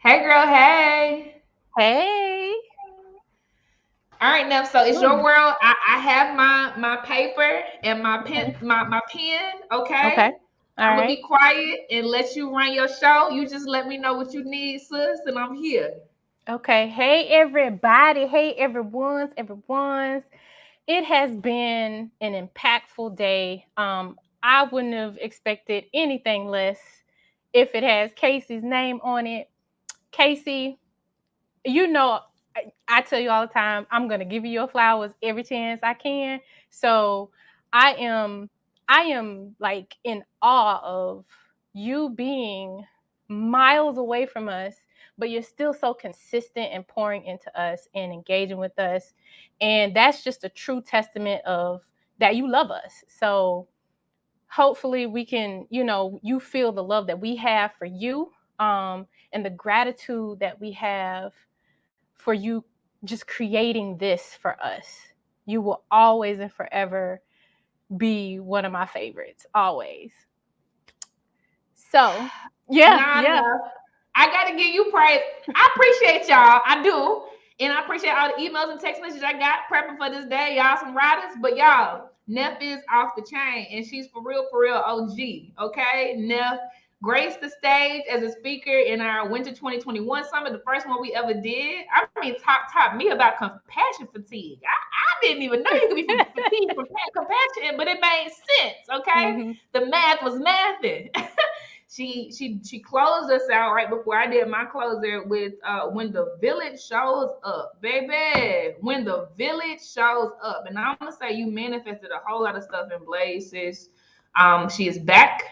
Hey girl, hey. Hey. All right, now so it's your Hmm. world. I have my paper and my pen, my pen, Okay. okay? All I'm gonna right. be quiet and let you run your show. You just let me know what you need, sis, and I'm here. Okay. Hey, everybody. Hey, everyone's. It has been an impactful day. I wouldn't have expected anything less if it has Casey's name on it. Casey, you know, I tell you all the time, I'm gonna give you your flowers every chance I can. So I am, I am like in awe of you being miles away from us, but you're still so consistent and pouring into us and engaging with us, and that's just a true testament of that you love us. So hopefully we can, you feel the love that we have for you, and the gratitude that we have for you just creating this for us. You will always and forever be one of my favorites, always. So, yeah, Nah, yeah. enough. I gotta give you praise. I appreciate y'all. I do. And I appreciate all the emails and text messages I got prepping for this day. Y'all some riders. But y'all, Neff is off the chain and she's for real OG. Okay? Neff graced the stage as a speaker in our Winter 2021 summit, the first one we ever did. I mean, taught me about compassion fatigue. I didn't even know you could be fatigued from compassion, but it made sense. Okay? Hmm. The math was mathing. She closed us out right before I did my closer with when the village shows up, baby. When the village shows up, and I'm gonna say you manifested a whole lot of stuff in Blaze, sis. She is back.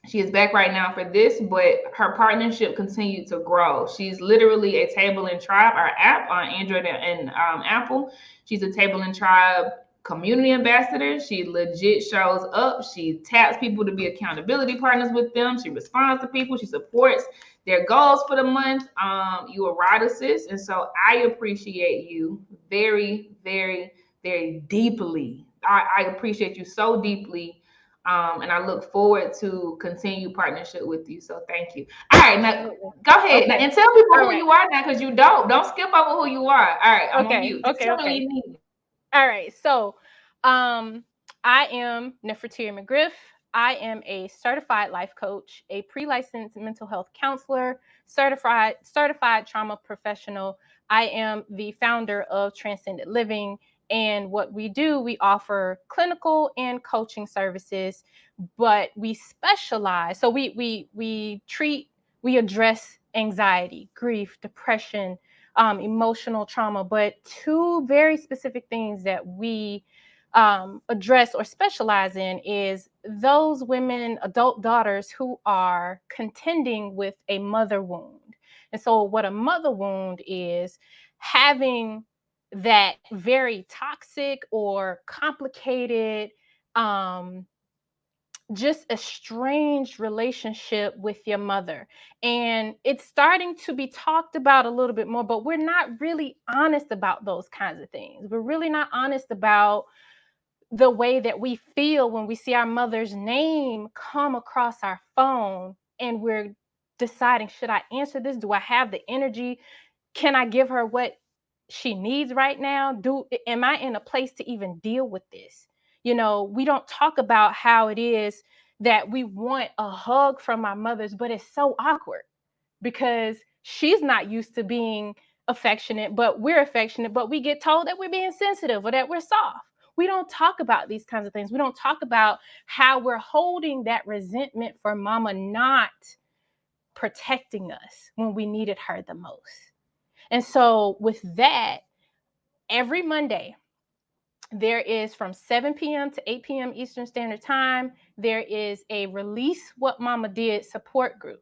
She is back right now for this, but her partnership continued to grow. She's literally a Table and Tribe, our app on Android and Apple. She's a Table and Tribe community ambassador. She legit shows up. She taps people to be accountability partners with them. She responds to people. She supports their goals for the month. You a rider, sis, and so I appreciate you very deeply. I appreciate you so deeply, and I look forward to continue partnership with you. So thank you. All right, now Absolutely. go ahead Okay. and tell people All who right. you are now, because you don't skip over who you are. All right, I'm on Okay. mute. Just Okay. tell me what Okay. you need. All right. So, um, I am Nefretiri McGriff. I am a certified life coach, a pre-licensed mental health counselor, certified trauma professional. I am the founder of Transcendent Living, and what we do, we offer clinical and coaching services, but we specialize. So we address anxiety, grief, depression, emotional trauma, but two very specific things that we address or specialize in is those women, adult daughters who are contending with a mother wound. And so, what a mother wound is having that very toxic or complicated, um, just a strange relationship with your mother. And it's starting to be talked about a little bit more, but we're not really honest about those kinds of things. We're really not honest about the way that we feel when we see our mother's name come across our phone and we're deciding, should I answer this? Do I have the energy? Can I give her what she needs right now? Am I in a place to even deal with this? We don't talk about how it is that we want a hug from our mothers, but it's so awkward because she's not used to being affectionate, but we're affectionate, but we get told that we're being sensitive or that we're soft. We don't talk about these kinds of things. We don't talk about how we're holding that resentment for mama not protecting us when we needed her the most. And so, with that, every Monday, there is from 7 p.m. to 8 p.m. Eastern Standard Time, there is a Release What Mama Did support group.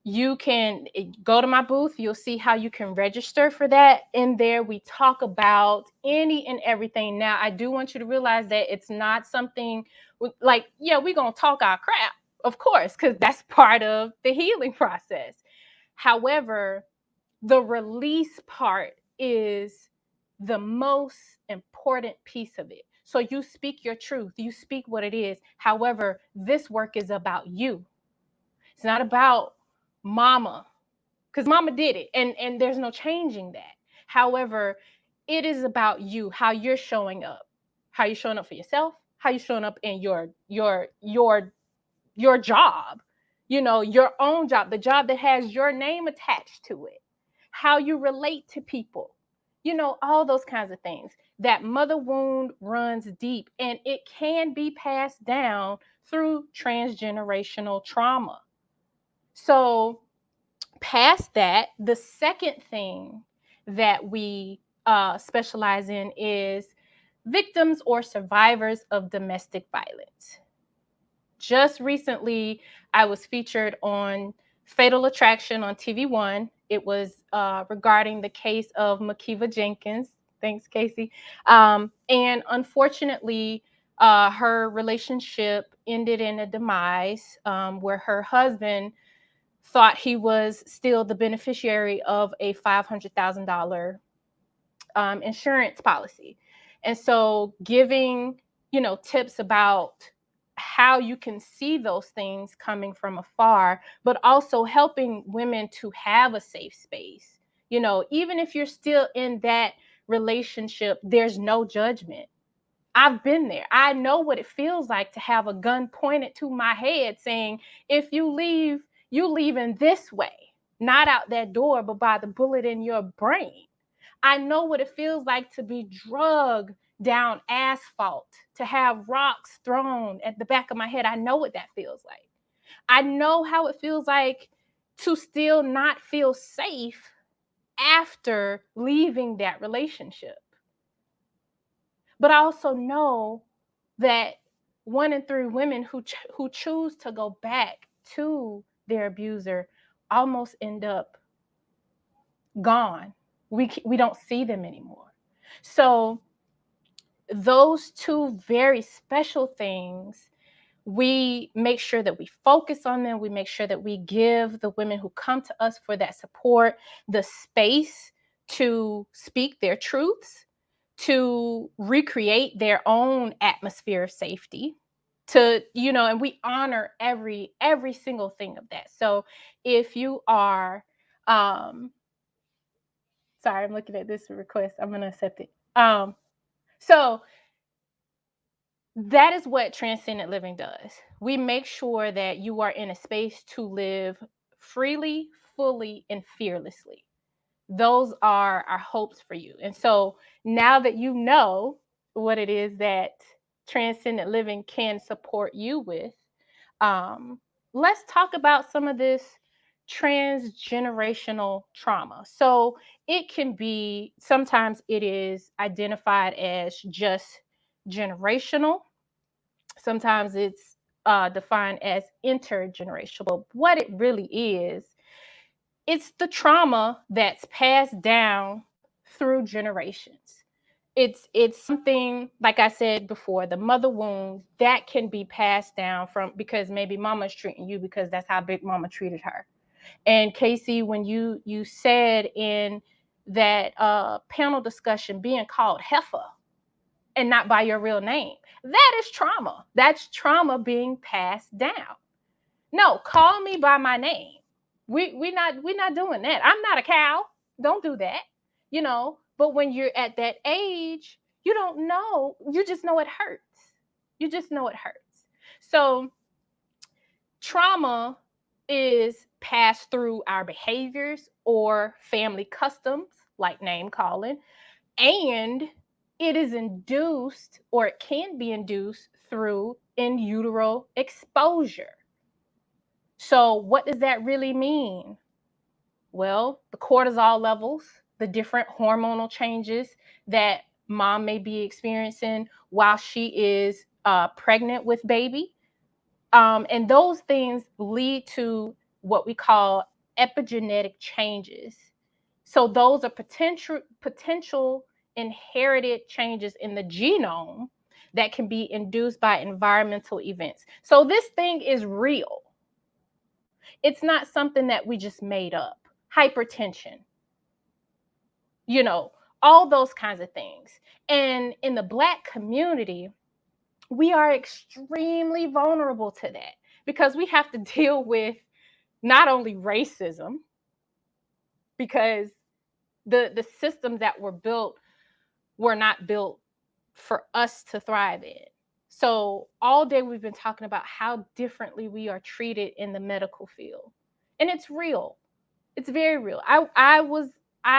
You can go to my booth. You'll see how you can register for that. In there, we talk about any and everything. Now, I do want you to realize that it's not something like, yeah, we're going to talk our crap, of course, because that's part of the healing process. However, the release part is the most important piece of it. So you speak your truth, you speak what it is. However, this work is about you. It's not about mama. because mama did it, and there's no changing that. However, it is about you, how you're showing up, for yourself, how you're showing up in your job, your own job, the job that has your name attached to it, how you relate to people, all those kinds of things. That mother wound runs deep, and it can be passed down through transgenerational trauma. So, past that, the second thing that we specialize in is victims or survivors of domestic violence. Just recently, I was featured on Fatal Attraction on TV1. It was regarding the case of Makiva Jenkins. Thanks, Casey. And unfortunately, her relationship ended in a demise where her husband thought he was still the beneficiary of a $500,000 insurance policy. And so giving, tips about how you can see those things coming from afar, but also helping women to have a safe space. Even if you're still in that relationship, there's no judgment. I've been there. I know what it feels like to have a gun pointed to my head saying, if you leave, you leave in this way, not out that door, but by the bullet in your brain. I know what it feels like to be drugged down asphalt, to have rocks thrown at the back of my head. I know what that feels like. I know how it feels like to still not feel safe after leaving that relationship. But I also know that 1 in 3 women who choose to go back to their abuser almost end up gone. We don't see them anymore. So those two very special things, we make sure that we focus on them. We make sure that we give the women who come to us for that support the space to speak their truths, to recreate their own atmosphere of safety, and we honor every single thing of that. So if you are sorry, I'm looking at this request, I'm going to accept it. So that is what Transcendent Living does. We make sure that you are in a space to live freely, fully, and fearlessly. Those are our hopes for you. And so now that you know what it is that Transcendent Living can support you with, let's talk about some of this transgenerational trauma. So it can be, sometimes it is identified as just generational. Sometimes it's defined as intergenerational. But what it really is, it's the trauma that's passed down through generations. It's something, like I said before, the mother wound that can be passed down from, because maybe mama's treating you because that's how big mama treated her. And Casey, when you said in that panel discussion, being called heifer and not by your real name, that is trauma. That's trauma being passed down. No, call me by my name. We're not doing that. I'm not a cow. Don't do that. But when you're at that age, you don't know. You just know it hurts. You just know it hurts. So trauma is passed through our behaviors or family customs, like name calling, and it is induced, or it can be induced, through in utero exposure. So what does that really mean? Well, the cortisol levels, the different hormonal changes that mom may be experiencing while she is pregnant with baby. And those things lead to what we call epigenetic changes. So those are potential inherited changes in the genome that can be induced by environmental events. So this thing is real. It's not something that we just made up. Hypertension, all those kinds of things. And in the Black community, we are extremely vulnerable to that because we have to deal with not only racism, because the systems that were built were not built for us to thrive in. So all day we've been talking about how differently we are treated in the medical field. And it's real. It's very real. I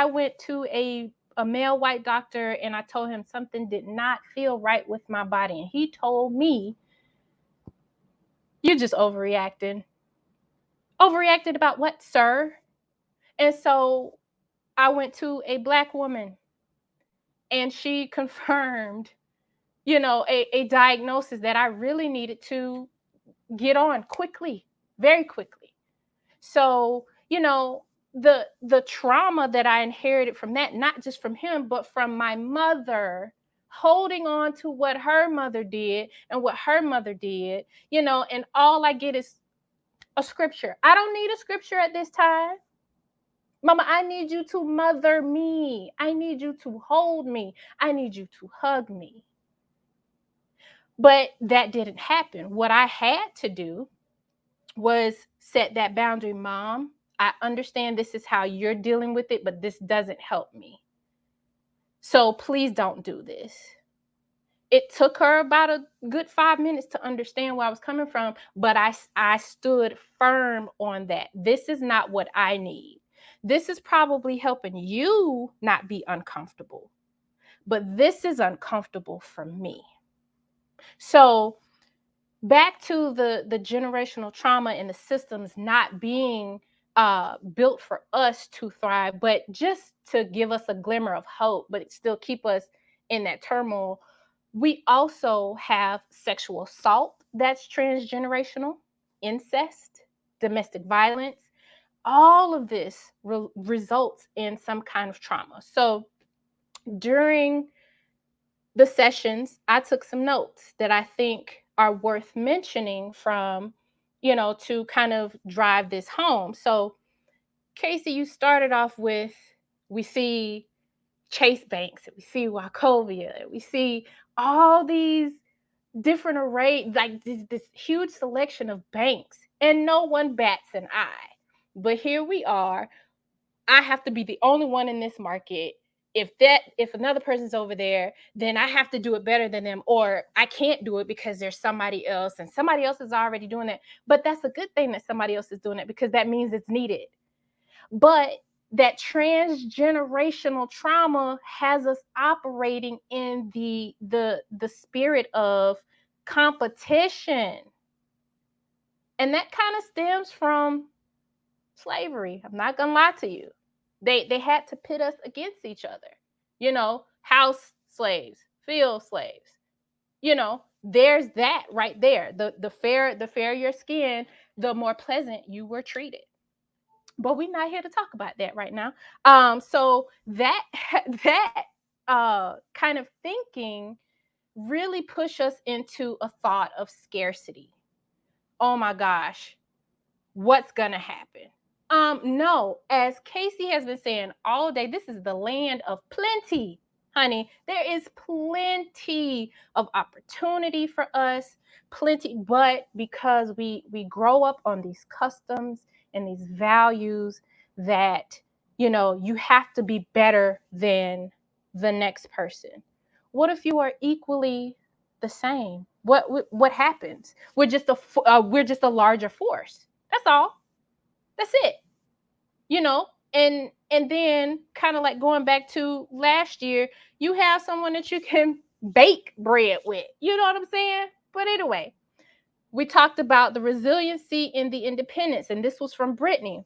went to a male white doctor and I told him something did not feel right with my body. And he told me, "You're just overreacting." Overreacted about what, sir? And so I went to a Black woman and she confirmed, a diagnosis that I really needed to get on quickly, very quickly. So, the trauma that I inherited from that, not just from him, but from my mother, holding on to what her mother did and what her mother did, and all I get is a scripture. I don't need a scripture at this time. Mama, I need you to mother me. I need you to hold me. I need you to hug me. But that didn't happen. What I had to do was set that boundary. Mom, I understand this is how you're dealing with it, but this doesn't help me. So please don't do this. It took her about a good 5 minutes to understand where I was coming from, but I stood firm on that. This is not what I need. This is probably helping you not be uncomfortable, but this is uncomfortable for me. So back to the generational trauma and the systems not being built for us to thrive, but just to give us a glimmer of hope, but still keep us in that turmoil. We also have sexual assault that's transgenerational, incest, domestic violence. All of this results in some kind of trauma. So during the sessions, I took some notes that I think are worth mentioning to kind of drive this home. So, Casey, you started off with, we see Chase Banks, and we see Wachovia, and we see all these different array, like this huge selection of banks, and no one bats an eye. But here we are. I have to be the only one in this market. If another person's over there, then I have to do it better than them, or I can't do it because there's somebody else and somebody else is already doing it. But that's a good thing that somebody else is doing it, because that means it's needed. But that transgenerational trauma has us operating in the spirit of competition. And that kind of stems from slavery. I'm not gonna lie to you. They had to pit us against each other. House slaves, field slaves. There's that right there. The fairer your skin, the more pleasant you were treated. But we're not here to talk about that right now. So that that kind of thinking really push us into a thought of scarcity. Oh my gosh, what's gonna happen? No, as Casey has been saying all day, this is the land of plenty, honey. There is plenty of opportunity for us, plenty, but because we grow up on these customs and these values that, you have to be better than the next person. What if you are equally the same? What happens? We're just a larger force. That's all. That's it. you know and then kind of like going back to last year, you have someone that you can bake bread with, you know what I'm saying? But anyway, we talked about the resiliency and the independence, and this was from Brittany.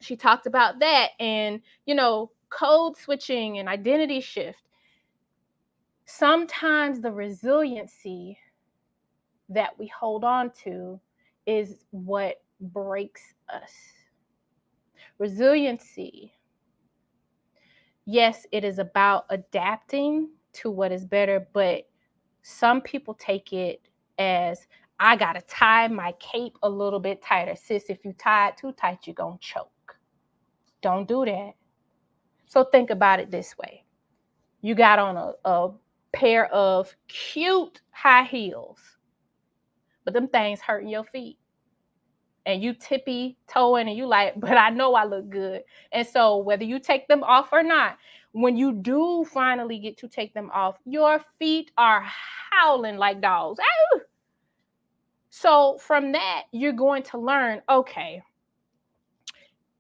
She talked about that, and code switching and identity shift. Sometimes the resiliency that we hold on to is what breaks us. Resiliency, yes, it is about adapting to what is better, but some people take it as, I gotta tie my cape a little bit tighter. Sis, if you tie it too tight, you're gonna choke. Don't do that. So think about it this way. You got on a pair of cute high heels, but them things hurting your feet. and you tippy toeing and you like, but I know I look good. And so whether you take them off or not, when you do finally get to take them off, your feet are howling like dogs. Ow! So from that, you're going to learn, okay,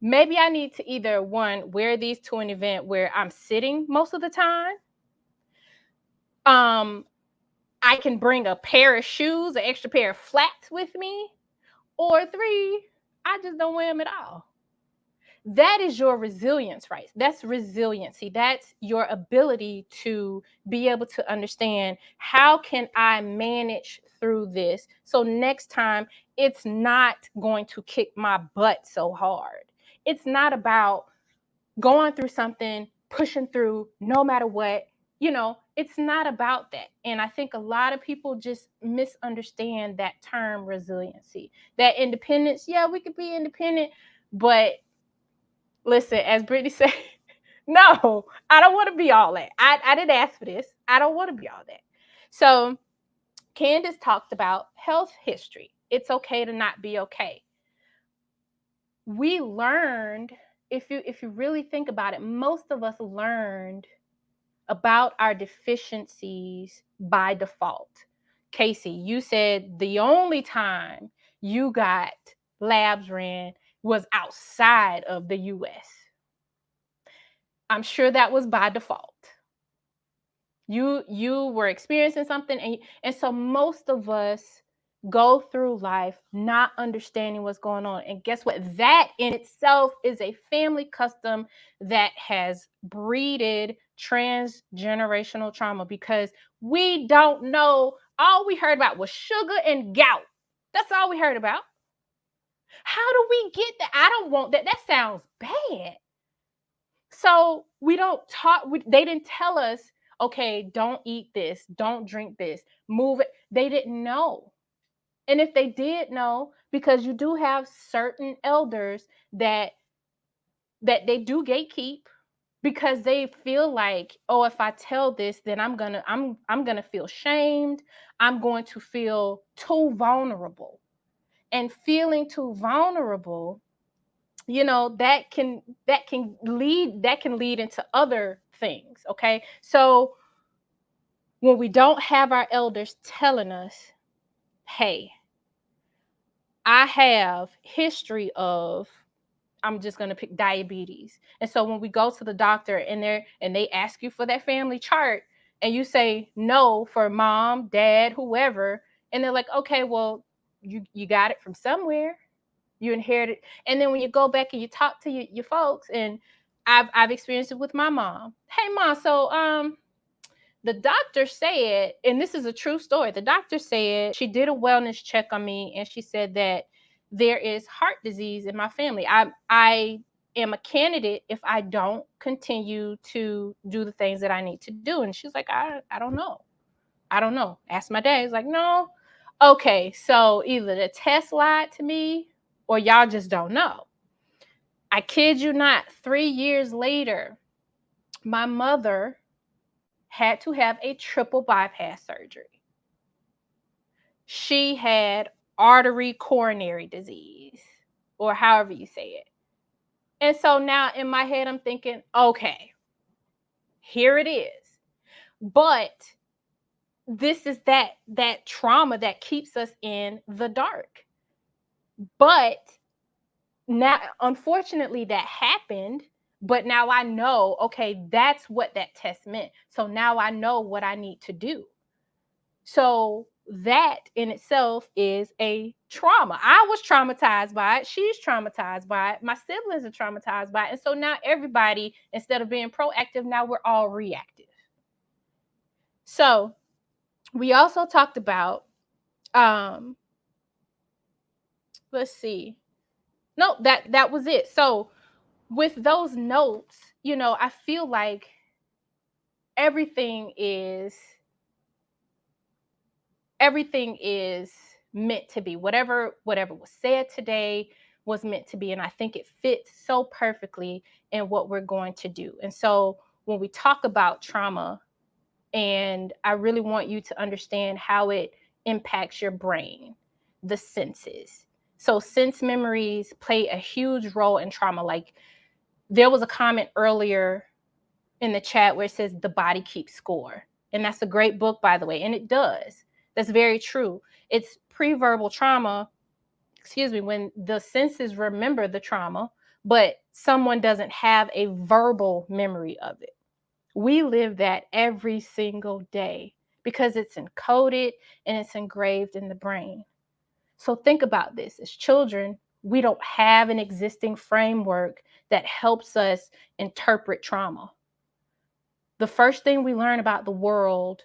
maybe I need to either, one, wear these to an event where I'm sitting most of the time. I can bring a pair of shoes, an extra pair of flats with me. Or three, I just don't wear them at all. That is your resilience, right? That's resiliency. That's your ability to be able to understand, how can I manage through this so next time it's not going to kick my butt so hard. It's not about going through something, pushing through no matter what. It's not about that. And I think a lot of people just misunderstand that term resiliency. That independence, yeah, we could be independent, but listen, as Brittany said, no, I don't want to be all that. I didn't ask for this. I don't want to be all that. So Candace talked about health history. It's okay to not be okay. We learned, if you really think about it, most of us learned about our deficiencies by default. Casey, you said the only time you got labs ran was outside of the US. I'm sure that was by default. You were experiencing something, and so most of us go through life not understanding what's going on. And guess what? That in itself is a family custom that has breeded transgenerational trauma, because we don't know. All we heard about was sugar and gout. That's all we heard about. How do we get that? I don't want that. That sounds bad. So we don't talk. They didn't tell us, okay, don't eat this, don't drink this, move it. They didn't know. And if they did know, because you do have certain elders that they do gatekeep, because they feel like, oh, if I tell this, then I'm gonna feel shamed. I'm going to feel too vulnerable. And feeling too vulnerable, that can lead into other things. Okay, so when we don't have our elders telling us, hey, I have history of, I'm just going to pick diabetes. And so when we go to the doctor and they ask you for that family chart, and you say no for mom, dad, whoever, and they're like, okay, well, you got it from somewhere. You inherit it. And then when you go back and you talk to your folks, and I've experienced it with my mom. Hey, mom, so the doctor said, and this is a true story, the doctor said, she did a wellness check on me, and she said that there is heart disease in my family. I am a candidate if I don't continue to do the things that I need to do. And she's like, I don't know. I don't know. Ask my dad. He's like, no. Okay, so either the test lied to me, or y'all just don't know. I kid you not, 3 years later, my mother had to have a triple bypass surgery. She had artery coronary disease, or however you say it. And so now in my head, I'm thinking, okay, here it is. But this is that trauma that keeps us in the dark. But now, unfortunately, that happened. But now I know, okay, that's what that test meant. So now I know what I need to do. So that in itself is a trauma. I was traumatized by it. She's traumatized by it. My siblings are traumatized by it. And so now everybody, instead of being proactive, now we're all reactive. So we also talked about, let's see. No, that was it. So with those notes, I feel like everything is meant to be. Whatever was said today was meant to be, and I think it fits so perfectly in what we're going to do. And so when we talk about trauma, and I really want you to understand how it impacts your brain, the senses, So sense memories play a huge role in trauma. Like, there was a comment earlier in the chat where it says the body keeps score. And that's a great book, by the way. And it does. That's very true. It's pre-verbal trauma, when the senses remember the trauma, but someone doesn't have a verbal memory of it. We live that every single day because it's encoded and it's engraved in the brain. So think about this. As children, we don't have an existing framework that helps us interpret trauma. The first thing we learn about the world,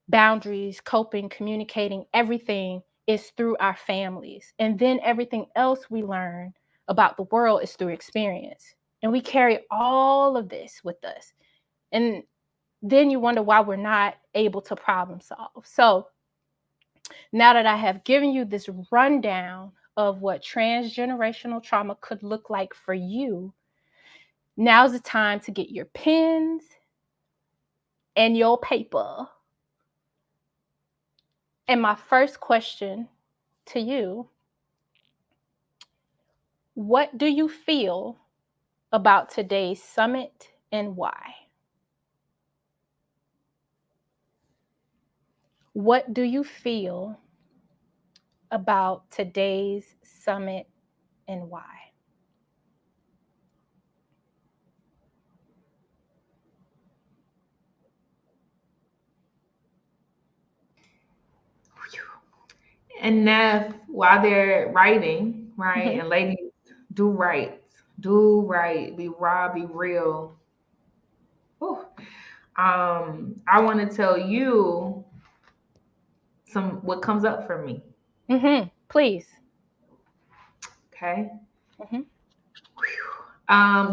boundaries, coping, communicating, everything is through our families. And then everything else we learn about the world is through experience. And we carry all of this with us. And then you wonder why we're not able to problem solve. So now that I have given you this rundown of what transgenerational trauma could look like for you, now's the time to get your pens and your paper. And my first question to you, what do you feel about today's summit and why? What do you feel about today's summit and why? And now, while they're writing, right, and ladies, do right, be raw, be real. Whew. I want to tell you what comes up for me. Please. Okay. Mm-hmm.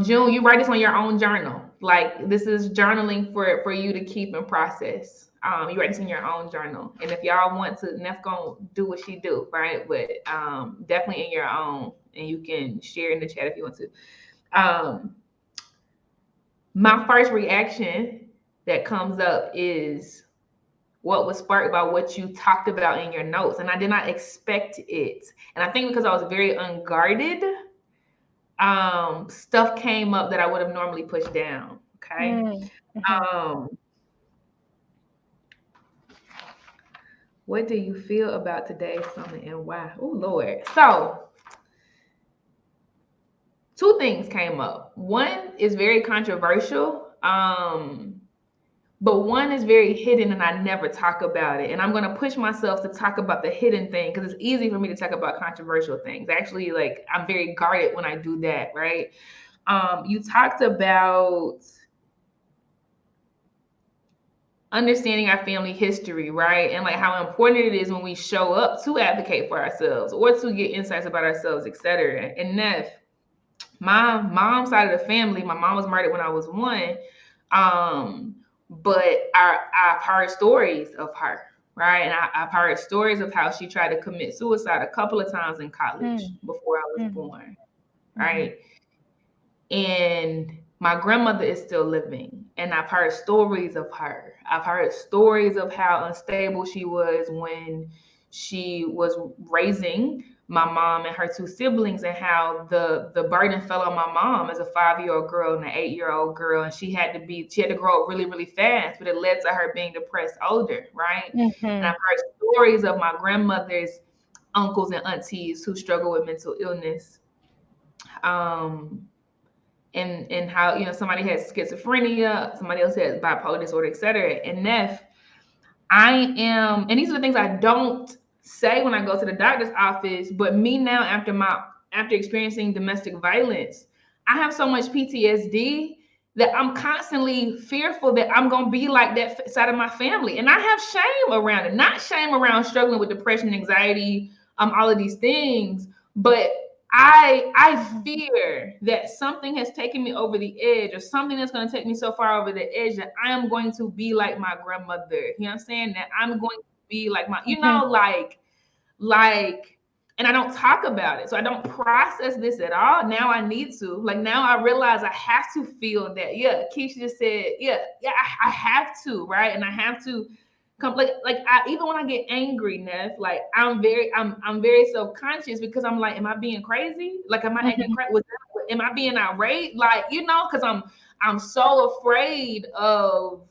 June, you write this on your own journal. Like, this is journaling for you to keep and process. You write this in your own journal. And if y'all want to, Nef gonna do what she do, right? But definitely in your own, and you can share in the chat if you want to. My first reaction that comes up is what was sparked by what you talked about in your notes. And I did not expect it. And I think because I was very unguarded, stuff came up that I would have normally pushed down. Okay. Mm-hmm. What do you feel about today's summit and why? Oh, Lord. So, two things came up. One is very controversial, but one is very hidden and I never talk about it. And I'm going to push myself to talk about the hidden thing because it's easy for me to talk about controversial things. Actually, like, I'm very guarded when I do that, right? You talked about understanding our family history, right? And like how important it is when we show up to advocate for ourselves or to get insights about ourselves, etc. And Nef, my mom's side of the family, my mom was murdered when I was 1. But I've heard stories of her, right? And I've heard stories of how she tried to commit suicide a couple of times in college before I was born, right? And my grandmother is still living, and I've heard stories of her. I've heard stories of how unstable she was when she was raising my mom and her 2 siblings, and how the burden fell on my mom as a 5-year-old girl and an 8-year-old girl, and she had to grow up really, really fast, but it led to her being depressed older, right? And I've heard stories of my grandmother's uncles and aunties who struggle with mental illness. And how, somebody has schizophrenia, somebody else has bipolar disorder, etc. And Nef, and these are the things I don't say when I go to the doctor's office, but me now after experiencing domestic violence, I have so much PTSD that I'm constantly fearful that I'm going to be like that side of my family. And I have shame around it, not shame around struggling with depression, anxiety, all of these things, but I fear that something has taken me over the edge, or something that's going to take me so far over the edge that I am going to be like my grandmother. You know what I'm saying? That I'm going to be like my, like, and I don't talk about it. So I don't process this at all. Now I need to. Like, now I realize I have to feel that. Yeah, Keisha just said, yeah, I have to, right? And I have to Even when I get angry, Neff, like I'm very self-conscious because I'm like, am I being crazy? Like, am I acting crazy? Am I being irate? Like, because I'm so afraid of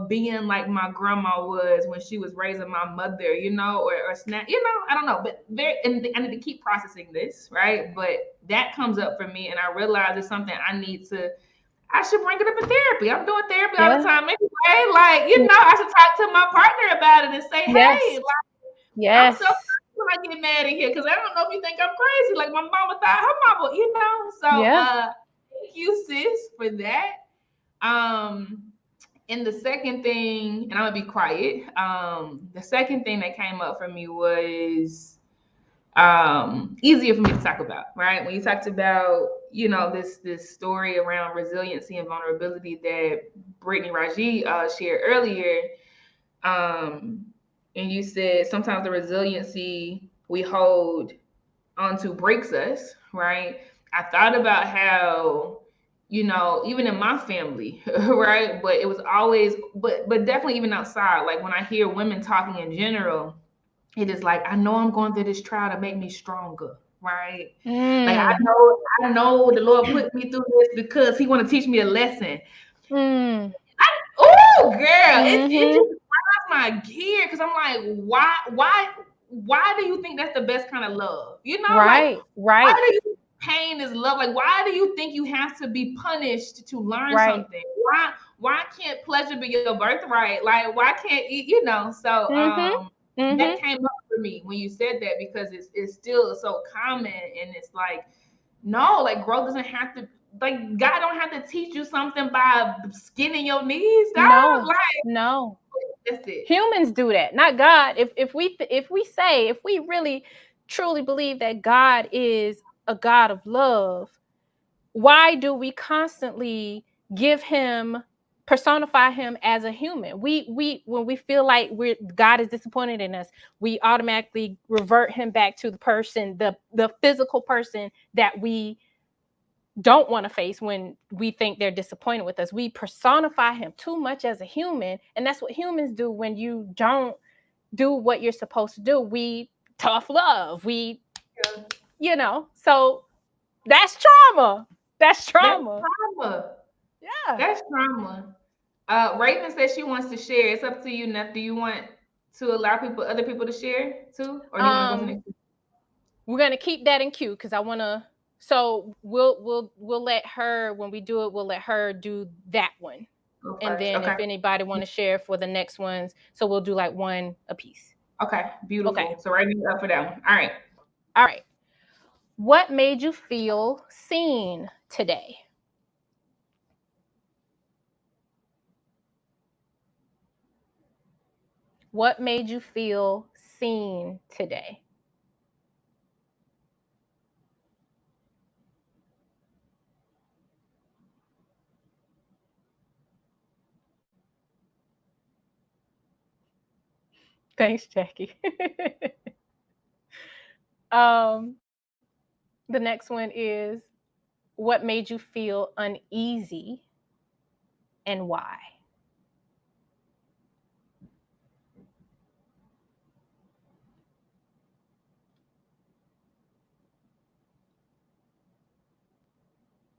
being like my grandma was when she was raising my mother, or snap, I don't know, but and I need to keep processing this, right? But that comes up for me, and I realize it's something I should bring it up in therapy. I'm doing therapy all the time anyway. Like, I should talk to my partner about it and say, hey, like, I'm so when I get mad in here because I don't know if you think I'm crazy. Like my mama thought her mama, So thank you, sis, for that. And the second thing, and I'm gonna be quiet. The second thing that came up for me was easier for me to talk about, right? When you talked about, this story around resiliency and vulnerability that Brittany Raji shared earlier, and you said sometimes the resiliency we hold onto breaks us, right? I thought about how, even in my family, right? But it was always, but definitely even outside, like when I hear women talking in general, it is like, I know I'm going through this trial to make me stronger, right? Like I know the Lord put me through this because He want to teach me a lesson. Oh, girl, it just grinds my gear because I'm like, why do you think that's the best kind of love? Like, why do you think pain is love? Like, why do you think you have to be punished to learn something? Why can't pleasure be your birthright? Like, why can't So that came up for me when you said that because it's still so common, and it's like, no, like growth doesn't have to, like God don't have to teach you something by skinning your knees, dog. No. That's it. Humans do that, not God. If we really truly believe that God is a God of love, why do we constantly personify him as a human? We when we feel like God is disappointed in us, we automatically revert him back to the person, the physical person that we don't want to face when we think they're disappointed with us. We personify him too much as a human, and that's what humans do when you don't do what you're supposed to do. We tough love. So that's trauma. That's trauma. Yeah. That's trauma. Raven says she wants to share. It's up to you, Neff. Do you want to allow other people to share too, or do you want to go to the next? We're gonna keep that in queue because I want to. So we'll let her, when we do it, we'll let her do that one, and then if anybody want to share for the next ones, so we'll do like one a piece. Okay, beautiful. Okay. So Raven's up for that one. All right. All right. What made you feel seen today? What made you feel seen today? Thanks, Jackie. The next one is, what made you feel uneasy and why?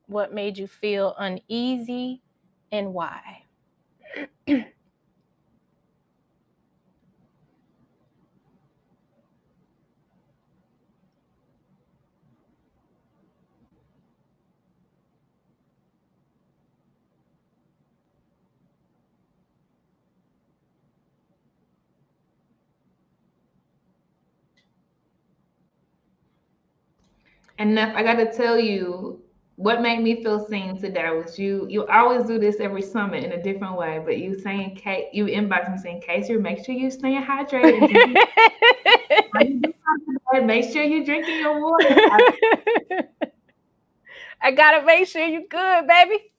What made you feel uneasy and why? And Neff, I got to tell you, what made me feel seen today was you always do this every summit in a different way, but you saying, Kate, you inbox me saying, Casey, make sure you staying hydrated. Make sure you're drinking your water. I gotta make sure you're good, baby.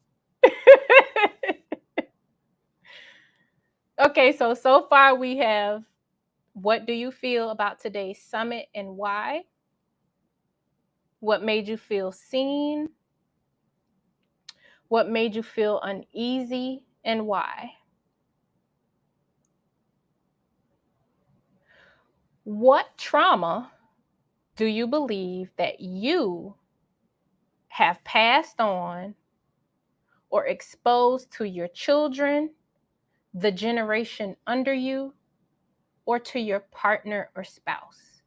Okay, so far we have, what do you feel about today's summit and why? What made you feel seen? What made you feel uneasy and why? What trauma do you believe that you have passed on or exposed to your children, the generation under you, or to your partner or spouse?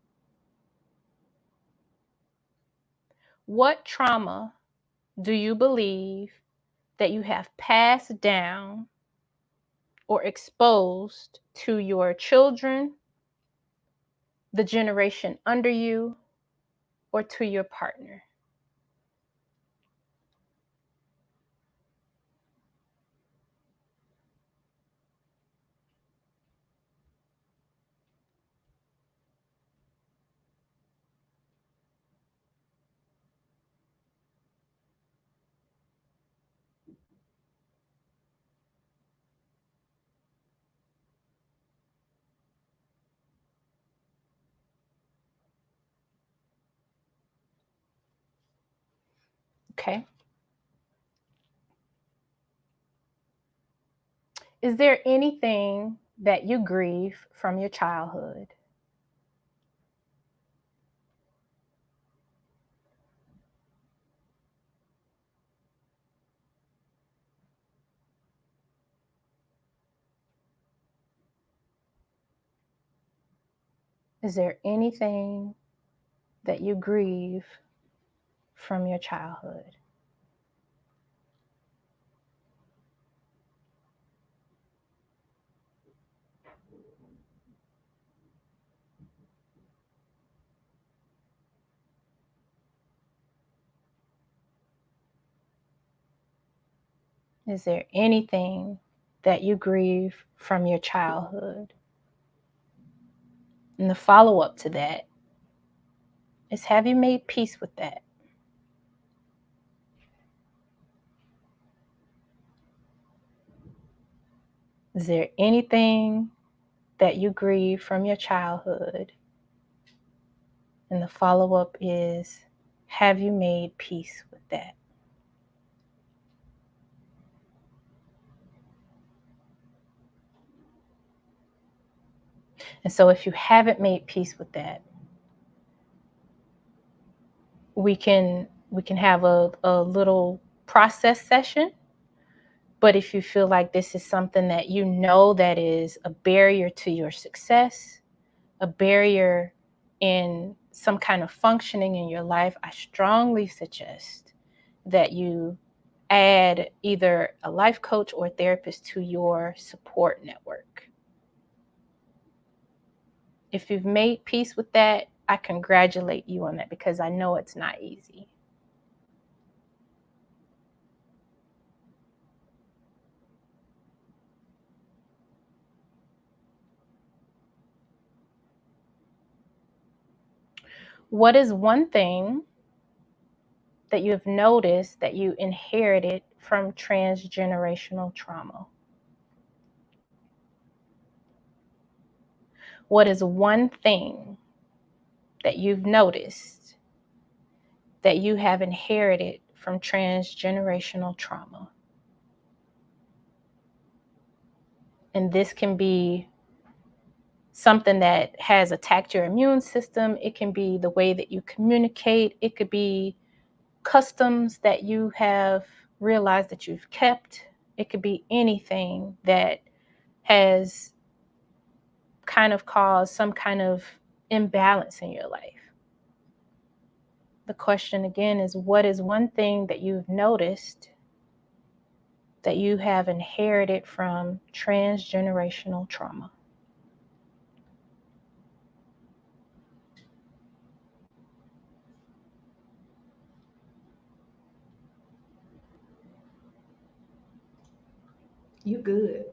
What trauma do you believe that you have passed down or exposed to your children, the generation under you, or to your partner? Okay. Is there anything that you grieve from your childhood? Is there anything that you grieve from your childhood? Is there anything that you grieve from your childhood? And the follow-up to that is, have you made peace with that? Is there anything that you grieve from your childhood? And the follow-up is, have you made peace with that? And so if you haven't made peace with that, we can have a little process session. But if you feel like this is something that you know that is a barrier to your success, a barrier in some kind of functioning in your life, I strongly suggest that you add either a life coach or therapist to your support network. If you've made peace with that, I congratulate you on that, because I know it's not easy. What is one thing that you have noticed that you inherited from transgenerational trauma? What is one thing that you've noticed that you have inherited from transgenerational trauma? And this can be something that has attacked your immune system. It can be the way that you communicate. It could be customs that you have realized that you've kept. It could be anything that has kind of caused some kind of imbalance in your life. The question again is, what is one thing that you've noticed that you have inherited from transgenerational trauma? You good.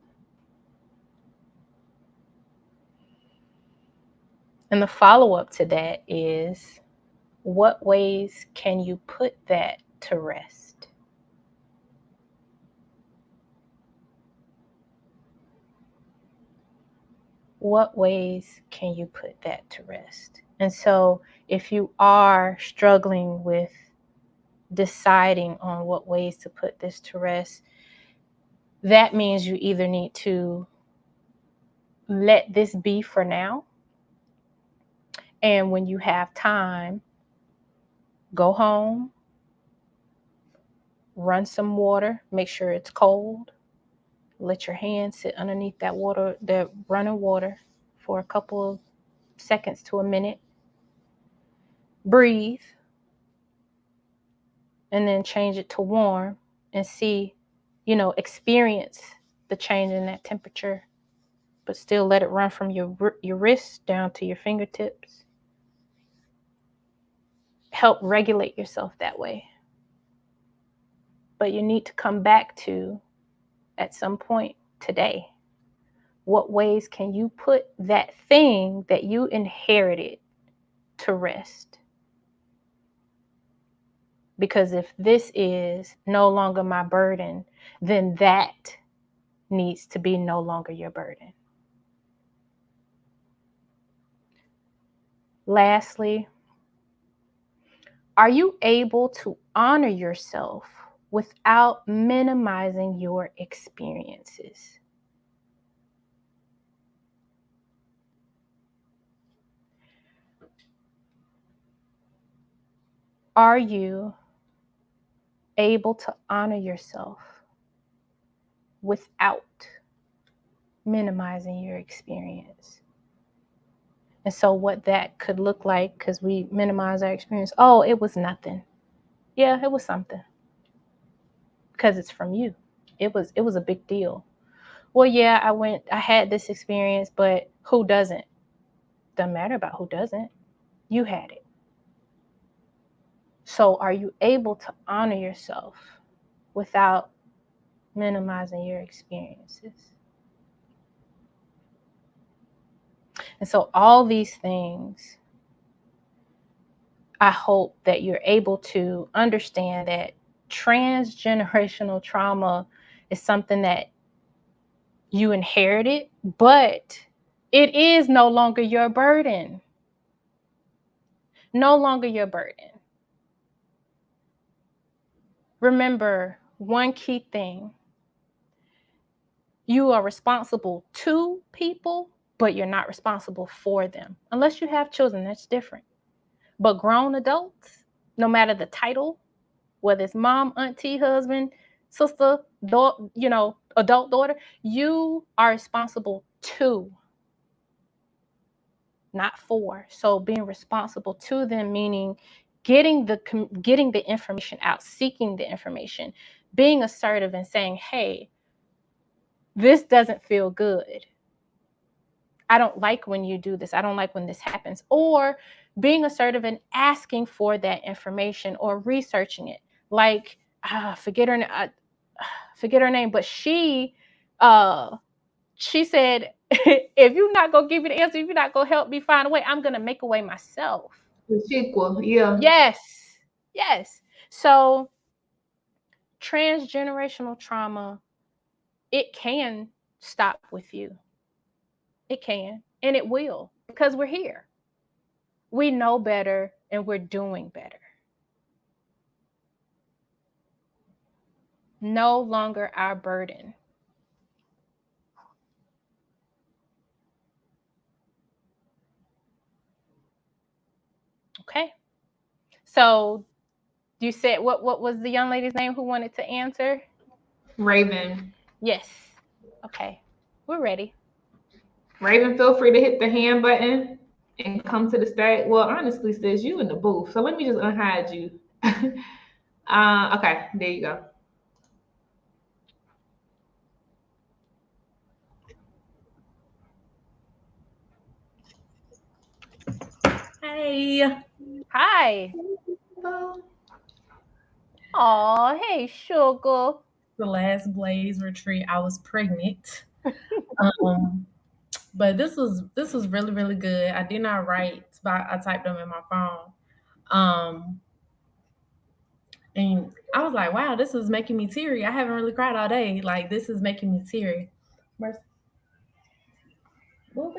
And the follow-up to that is, what ways can you put that to rest? What ways can you put that to rest? And so if you are struggling with deciding on what ways to put this to rest, that means you either need to let this be for now, And when you have time, go home, run some water, make sure it's cold. Let your hand sit underneath that water, that running water, for a couple of seconds to a minute. Breathe, and then change it to warm and see, experience the change in that temperature, but still let it run from your wrists down to your fingertips. Help regulate yourself that way. But you need to come back to, at some point today, what ways can you put that thing that you inherited to rest? Because if this is no longer my burden, then that needs to be no longer your burden. Lastly, are you able to honor yourself without minimizing your experiences? Are you able to honor yourself without minimizing your experience? And so what that could look like, because we minimize our experience, oh, it was nothing. Yeah, it was something. Because it's from you. It was a big deal. Well, yeah, I had this experience, but who doesn't? Doesn't matter about who doesn't. You had it. So are you able to honor yourself without minimizing your experiences? And so all these things, I hope that you're able to understand that transgenerational trauma is something that you inherited, but it is no longer your burden. No longer your burden. Remember one key thing. You are responsible to people, but you're not responsible for them. Unless you have children, that's different. But grown adults, no matter the title, whether it's mom, auntie, husband, sister, adult daughter, you are responsible to, not for. So being responsible to them, meaning getting the information out, seeking the information, being assertive and saying, hey, this doesn't feel good. I don't like when you do this. I don't like when this happens. Or being assertive and asking for that information or researching it. Like, forget her name, but she said, if you're not gonna give me the answer, if you're not gonna help me find a way, I'm gonna make a way myself. The sequel, yeah. Yes. So transgenerational trauma, it can stop with you. It can, and it will, because we're here. We know better and we're doing better. No longer our burden. Okay. So you said, what was the young lady's name who wanted to answer? Raven. Yes. Okay. We're ready. Raven, feel free to hit the hand button and come to the stage. Well, honestly, sis, you in the booth, so let me just unhide you. Okay, there you go. Hey. Hi. Oh, hey, sugar. The last Blaze retreat, I was pregnant. But this was really, really good. I did not write, but I typed them in my phone. And I was like, wow, this is making me teary. I haven't really cried all day. Like, this is making me teary. Well,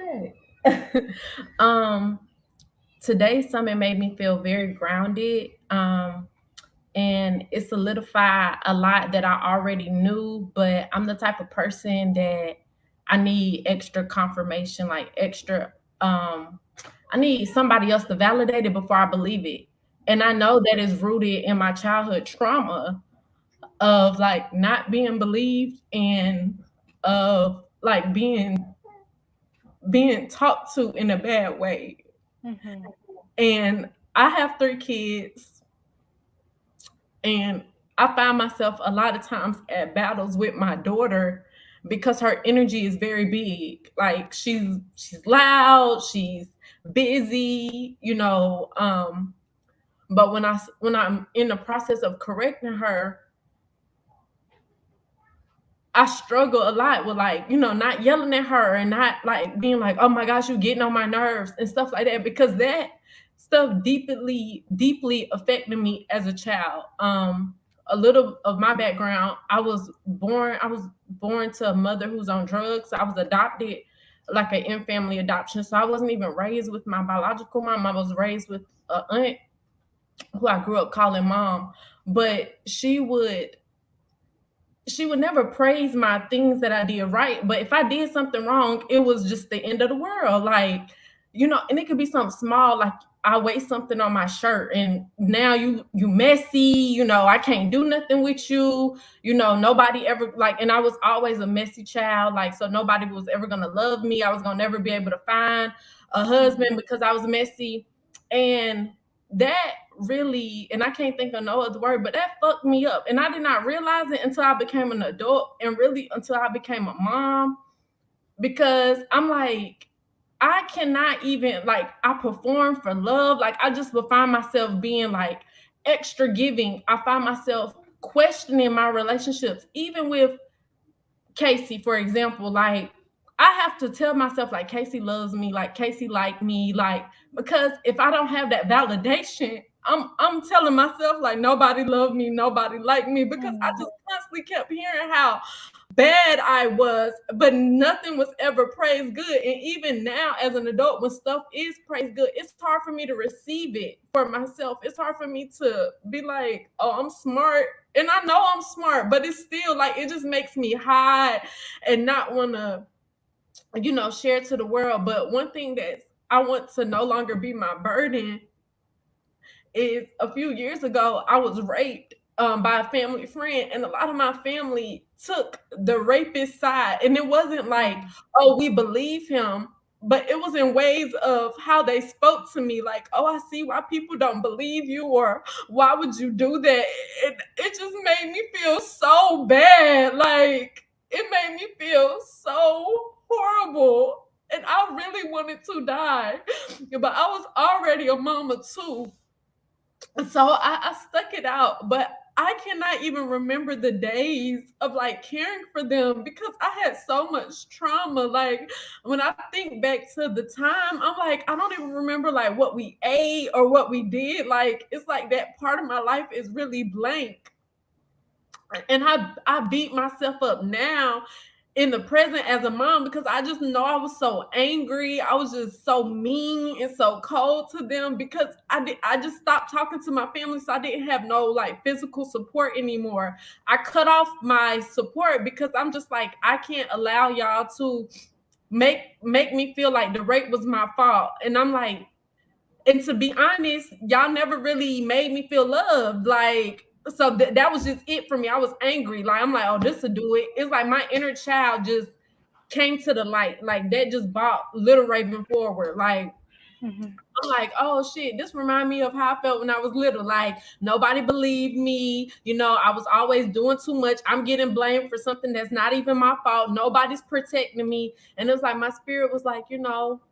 today's summit made me feel very grounded. And it solidified a lot that I already knew, but I'm the type of person that I need extra confirmation, like extra I need somebody else to validate it before I believe it. And I know that is rooted in my childhood trauma of like not being believed and of like being talked to in a bad way. Mhm. And I have 3 kids, and I find myself a lot of times at battles with my daughter because her energy is very big. Like she's loud, she's busy, but when I'm in the process of correcting her, I struggle a lot with like, not yelling at her and not like being like, oh my gosh, you getting on my nerves and stuff like that, because that stuff deeply affected me as a child. A little of my background, I was born to a mother who's on drugs. I was adopted like an in-family adoption. So I wasn't even raised with my biological mom. I was raised with an aunt who I grew up calling mom. But she would never praise my things that I did right. But if I did something wrong, it was just the end of the world. Like, and it could be something small, like I waste something on my shirt and now you messy, I can't do nothing with you. Nobody ever like, and I was always a messy child, like, so nobody was ever gonna love me. I was gonna never be able to find a husband because I was messy. And that really, and I can't think of no other word, but that fucked me up. And I did not realize it until I became an adult and really until I became a mom, because I'm like, I cannot even, like, I perform for love. Like, I just would find myself being like extra giving. I find myself questioning my relationships, even with Casey, for example. Like, I have to tell myself, like, Casey loves me, like Casey like me, like, because if I don't have that validation, I'm telling myself like nobody loved me, nobody liked me, because I just constantly kept hearing how bad I was, but nothing was ever praised good. And even now, as an adult, when stuff is praised good, it's hard for me to receive it for myself. It's hard for me to be like, oh, I'm smart. And I know I'm smart, but it's still like, it just makes me hide and not want to, share to the world. But one thing that I want to no longer be my burden is, a few years ago, I was raped by a family friend, and a lot of my family took the rapist side. And it wasn't like, oh, we believe him, but it was in ways of how they spoke to me, like, oh, I see why people don't believe you, or why would you do that? It just made me feel so bad. Like, it made me feel so horrible. And I really wanted to die. But I was already a mama too. So I stuck it out, but I cannot even remember the days of like caring for them because I had so much trauma. Like, when I think back to the time, I'm like, I don't even remember like what we ate or what we did. Like, it's like that part of my life is really blank. And I beat myself up now in the present as a mom, because I just know I was so angry. I was just so mean and so cold to them, because I just stopped talking to my family, so I didn't have no like physical support anymore. I cut off my support because I'm just like, I can't allow y'all to make me feel like the rape was my fault. And I'm like, and to be honest, y'all never really made me feel loved. Like, so that was just it for me. I was angry. Like, I'm like, oh, this will do it. It's like my inner child just came to the light. Like, that just brought Little Raven forward. Like, I'm like, oh shit, this remind me of how I felt when I was little. Like, nobody believed me. I was always doing too much. I'm getting blamed for something that's not even my fault. Nobody's protecting me. And it was like, my spirit was like,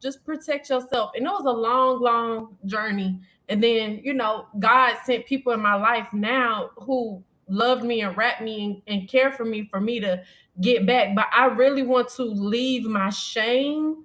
just protect yourself. And it was a long, long journey. And then, God sent people in my life now who loved me and wrapped me and cared for me to get back. But I really want to leave my shame.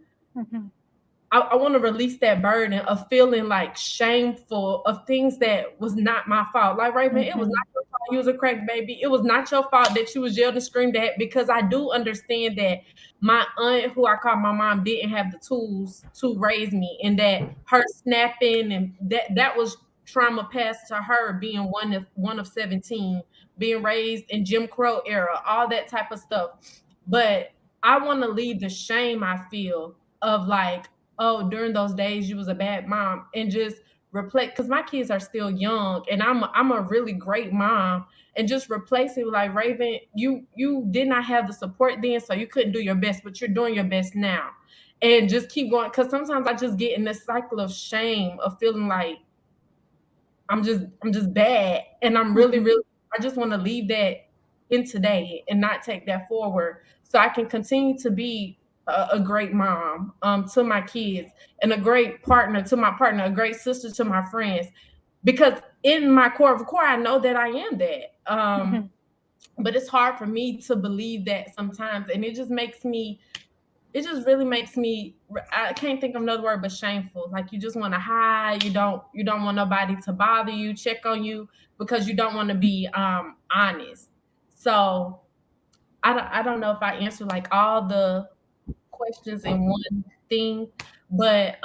I want to release that burden of feeling like shameful of things that was not my fault. Like, Raven, it was not your fault you was a crack baby. It was not your fault that you was yelled and screamed at, because I do understand that my aunt, who I call my mom, didn't have the tools to raise me, and that her snapping and that was trauma passed to her, being one of 17, being raised in Jim Crow era, all that type of stuff. But I want to leave the shame I feel of like, oh, during those days you was a bad mom, and just replace, because my kids are still young and I'm a really great mom, and just replace it with like, Raven, you did not have the support then, so you couldn't do your best, but you're doing your best now. And just keep going, because sometimes I just get in this cycle of shame of feeling like I'm just bad, and I'm really, really, I just want to leave that in today and not take that forward, so I can continue to be a great mom to my kids, and a great partner to my partner, a great sister to my friends, because in my core of core, I know that I am that. But it's hard for me to believe that sometimes, and it just really makes me, I can't think of another word but shameful. Like, you just want to hide, you don't want nobody to bother you, check on you, because you don't want to be honest. So I don't know if I answer like all the questions in one thing, but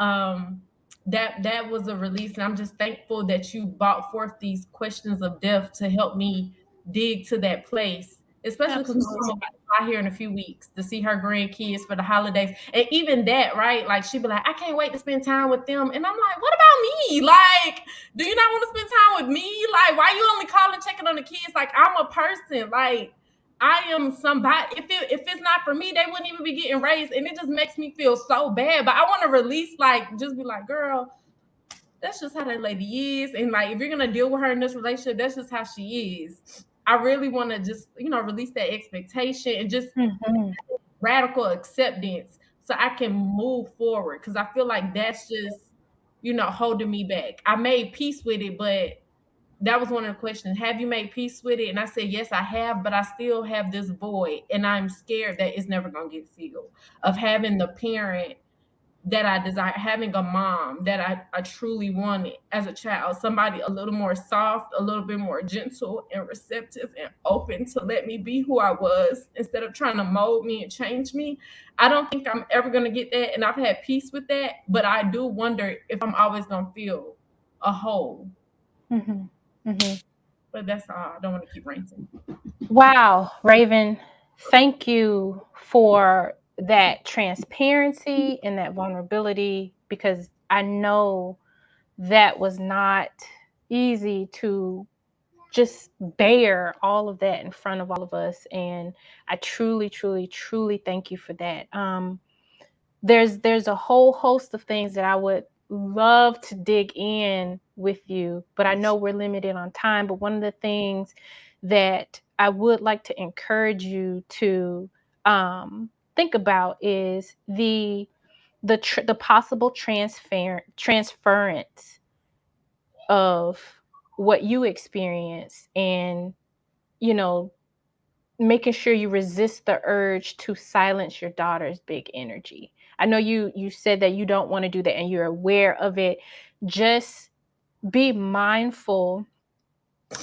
that was a release, and I'm just thankful that you brought forth these questions of death to help me dig to that place, especially because my mom got to fly here in a few weeks to see her grandkids for the holidays. And even that, right? Like, she'd be like, I can't wait to spend time with them. And I'm like, what about me? Like, do you not want to spend time with me? Like, why you only calling, checking on the kids? Like, I'm a person. Like, I am somebody. If it's not for me, they wouldn't even be getting raised, and it just makes me feel so bad. But I want to release, like, just be like, girl, that's just how that lady is, and like, if you're gonna deal with her in this relationship, that's just how she is. I really want to just, release that expectation and just radical acceptance, so I can move forward, because I feel like that's just, holding me back. I made peace with it, but that was one of the questions. Have you made peace with it? And I said, yes, I have, but I still have this void. And I'm scared that it's never going to get filled, of having the parent that I desire, having a mom that I truly wanted as a child, somebody a little more soft, a little bit more gentle and receptive and open to let me be who I was, instead of trying to mold me and change me. I don't think I'm ever going to get that. And I've had peace with that. But I do wonder if I'm always going to feel a whole. But that's all. I don't want to keep ranting. Wow, Raven, thank you for that transparency and that vulnerability, because I know that was not easy to just bear all of that in front of all of us. And I truly, truly, truly thank you for that. There's a whole host of things that I would love to dig in with you, but I know we're limited on time. But one of the things that I would like to encourage you to think about is the possible transference of what you experience, and making sure you resist the urge to silence your daughter's big energy. I know you said that you don't want to do that and you're aware of it. Just be mindful.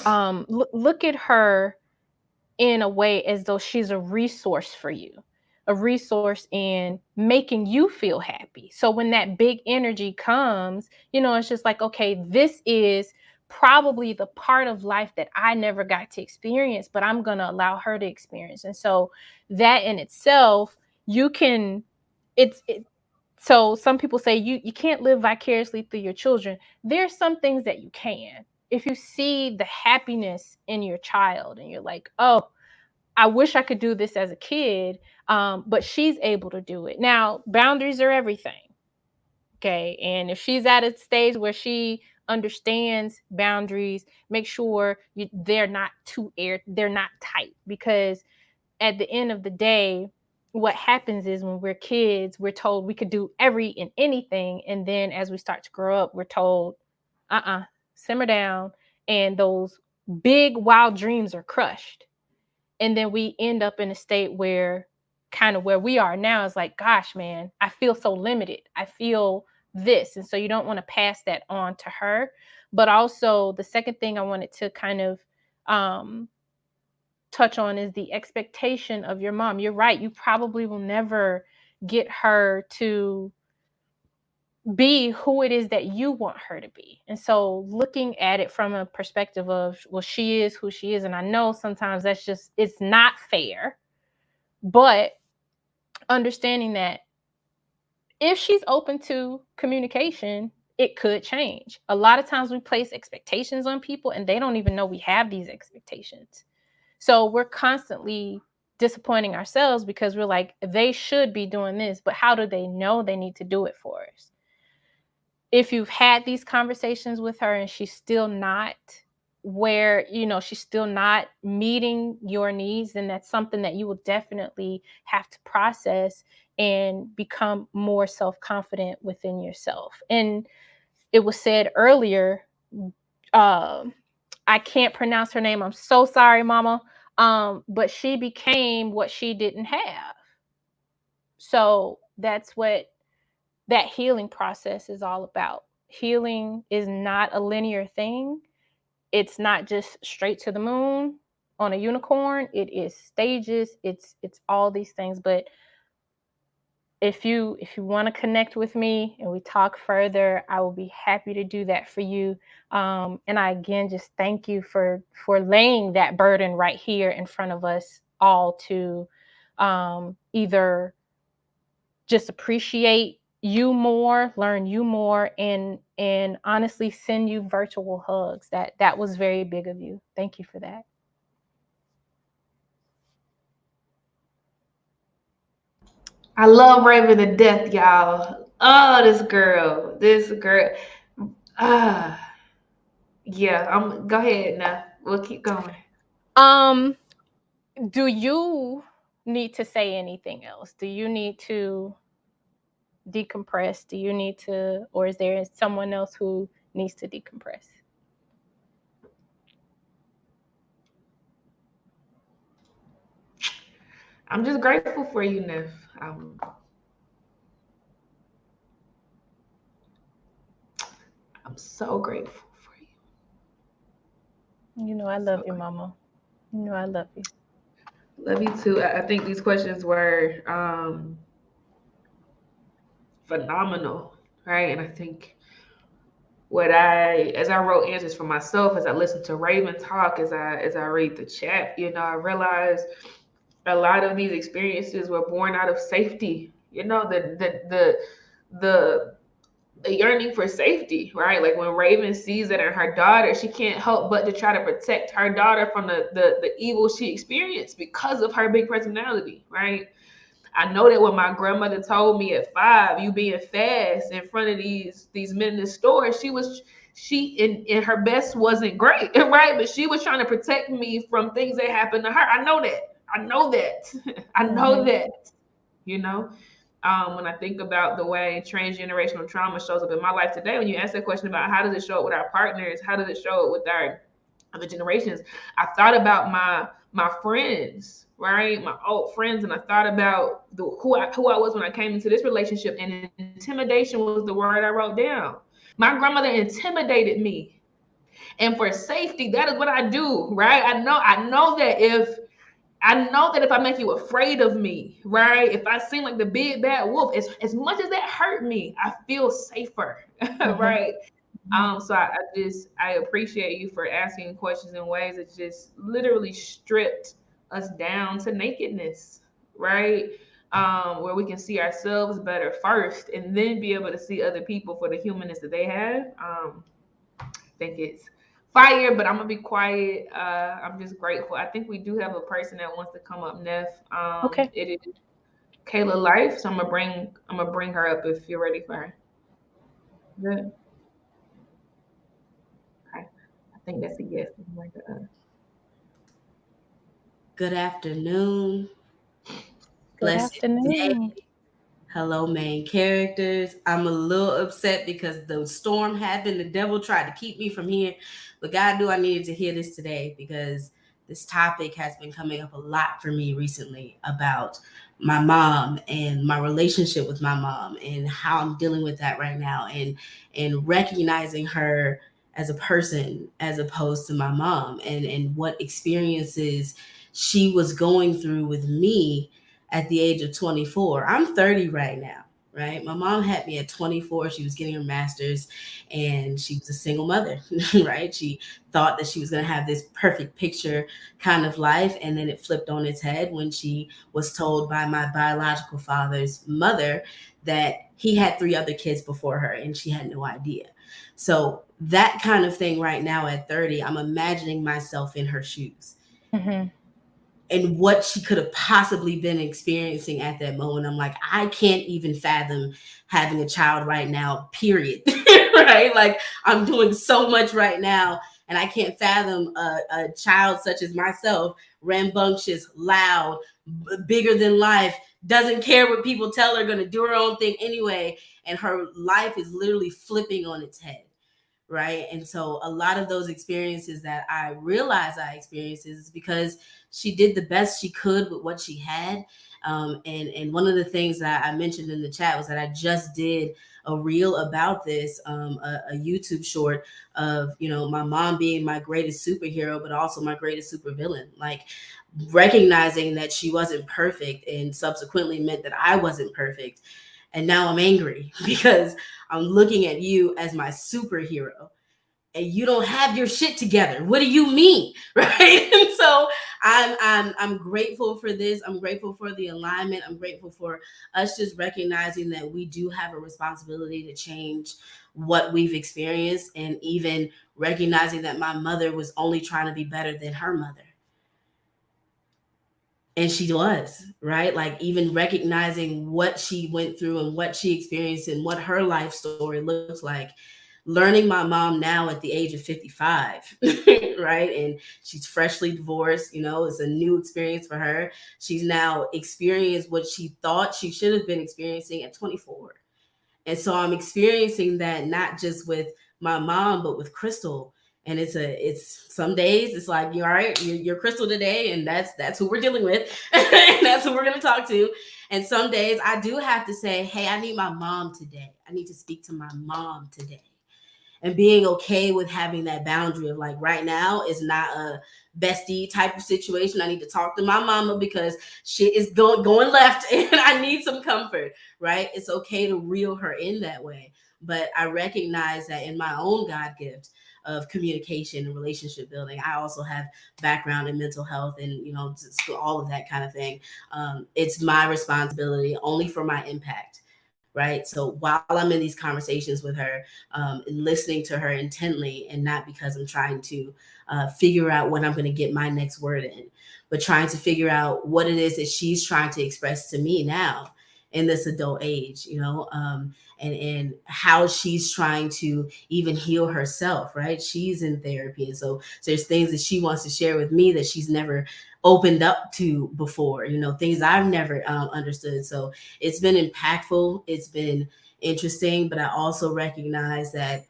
Look at her in a way as though she's a resource for you, a resource in making you feel happy. So when that big energy comes, it's just like, okay, this is probably the part of life that I never got to experience, but I'm going to allow her to experience. And so that in itself, you can, so some people say you can't live vicariously through your children. There's some things that you can. If you see the happiness in your child and you're like, oh, I wish I could do this as a kid, but she's able to do it. Now, boundaries are everything. Okay. And if she's at a stage where she understands boundaries, make sure they're not they're not tight, because at the end of the day, what happens is when we're kids, we're told we could do every and anything. And then as we start to grow up, we're told, simmer down. And those big, wild dreams are crushed. And then we end up in a state where kind of where we are now is like, gosh, man, I feel so limited. I feel this. And so you don't want to pass that on to her. But also the second thing I wanted to kind of touch on is the expectation of your mom. You're right. You probably will never get her to be who it is that you want her to be. And so looking at it from a perspective of, well, she is who she is. And I know sometimes it's not fair, but understanding that if she's open to communication, it could change. A lot of times we place expectations on people and they don't even know we have these expectations. So we're constantly disappointing ourselves because we're like, they should be doing this, but how do they know they need to do it for us? If you've had these conversations with her and she's still not where, she's still not meeting your needs, then that's something that you will definitely have to process and become more self-confident within yourself. And it was said earlier, I can't pronounce her name. I'm so sorry, Mama. But she became what she didn't have. So that's what that healing process is all about. Healing is not a linear thing. It's not just straight to the moon on a unicorn. It is stages. It's all these things. But if you want to connect with me and we talk further, I will be happy to do that for you. And I again just thank you for laying that burden right here in front of us all to either just appreciate you more, learn you more, and honestly send you virtual hugs. That was very big of you. Thank you for that. I love Raven to death, y'all. Oh, this girl. Ah, yeah. Go ahead now. We'll keep going. Do you need to say anything else? Do you need to decompress? Do you need to, or is there someone else who needs to decompress? I'm just grateful for you, Neff. I'm so grateful for you. I love you, Mama. I love you. Love you too. I think these questions were phenomenal, right? And I think as I wrote answers for myself, as I listened to Raven talk, as I read the chat, I realized a lot of these experiences were born out of safety. The yearning for safety, right? Like when Raven sees it in her daughter, she can't help but to try to protect her daughter from the evil she experienced because of her big personality, right? I know that when my grandmother told me at 5, you being fast in front of these men in the store, she in her best wasn't great, right? But she was trying to protect me from things that happened to her. I know that. I know that. I know that. When I think about the way transgenerational trauma shows up in my life today, when you ask that question about how does it show up with our partners, how does it show up with our other generations, I thought about my friends, right? My old friends, and I thought about who I was when I came into this relationship, and intimidation was the word I wrote down. My grandmother intimidated me, and for safety, that is what I do, right? I know that if I make you afraid of me, right? If I seem like the big bad wolf, as much as that hurt me, I feel safer, right? So I appreciate you for asking questions in ways that just literally stripped us down to nakedness, right? Where we can see ourselves better first, and then be able to see other people for the humanness that they have. I think it's fire, but I'm gonna be quiet. I'm just grateful. I think we do have a person that wants to come up, Neff. Okay. It is Kayla Life, so I'm gonna bring her up if you're ready for her. Good. Okay. I think that's a yes. Good afternoon. Good Blessed afternoon. day. Hello, main characters. I'm a little upset because the storm happened. The devil tried to keep me from here, but God knew I needed to hear this today because this topic has been coming up a lot for me recently about my mom and my relationship with my mom and how I'm dealing with that right now, and recognizing her as a person as opposed to my mom, and what experiences she was going through with me at the age of 24. I'm 30 right now, right? My mom had me at 24. She was getting her master's and she was a single mother, right? She thought that she was going to have this perfect picture kind of life. And then it flipped on its head when she was told by my biological father's mother that he had 3 other kids before her and she had no idea. So that kind of thing right now at 30, I'm imagining myself in her shoes. Mm-hmm. And what she could have possibly been experiencing at that moment. I'm like, I can't even fathom having a child right now, period. Right? Like, I'm doing so much right now, and I can't fathom a child such as myself, rambunctious, loud, bigger than life, doesn't care what people tell her, gonna do her own thing anyway, and her life is literally flipping on its head. Right. And so a lot of those experiences that I realize I experienced is because she did the best she could with what she had. And one of the things that I mentioned in the chat was that I just did a reel about this, a YouTube short of, my mom being my greatest superhero, but also my greatest supervillain. Like, recognizing that she wasn't perfect and subsequently meant that I wasn't perfect. And now I'm angry because I'm looking at you as my superhero and you don't have your shit together. What do you mean? Right? And so I'm grateful for this. I'm grateful for the alignment. I'm grateful for us just recognizing that we do have a responsibility to change what we've experienced, and even recognizing that my mother was only trying to be better than her mother. And she was, right? Like, even recognizing what she went through and what she experienced and what her life story looks like. Learning my mom now at the age of 55, right? And she's freshly divorced, it's a new experience for her. She's now experienced what she thought she should have been experiencing at 24. And so I'm experiencing that not just with my mom, but with Crystal. And it's some days it's like, you're all right, you're Crystal today, and that's who we're dealing with. And that's who we're going to talk to. And some days I do have to say, hey, I need my mom today. I need to speak to my mom today. And being okay with having that boundary of, like, right now is not a bestie type of situation. I need to talk to my mama because shit is going left and I need some comfort, right? It's okay to reel her in that way. But I recognize that in my own God gift of communication and relationship building, I also have background in mental health and, all of that kind of thing. It's my responsibility only for my impact. Right. So while I'm in these conversations with her, and listening to her intently, and not because I'm trying to figure out when I'm going to get my next word in, but trying to figure out what it is that she's trying to express to me now in this adult age, and how she's trying to even heal herself. Right. She's in therapy. And so there's things that she wants to share with me that she's never opened up to before, things I've never understood. So it's been impactful. It's been interesting, but I also recognize that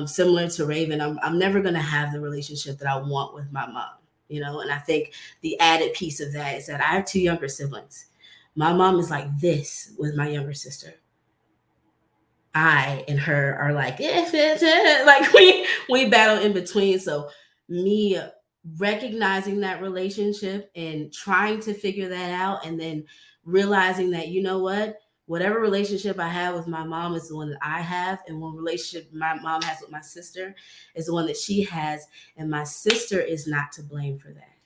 similar to Raven, I'm never going to have the relationship that I want with my mom, and I think the added piece of that is that I have 2 younger siblings. My mom is like this with my younger sister. I and her are like, like we battle in between. So me recognizing that relationship and trying to figure that out, and then realizing that, whatever relationship I have with my mom is the one that I have, and one relationship my mom has with my sister is the one that she has, and my sister is not to blame for that,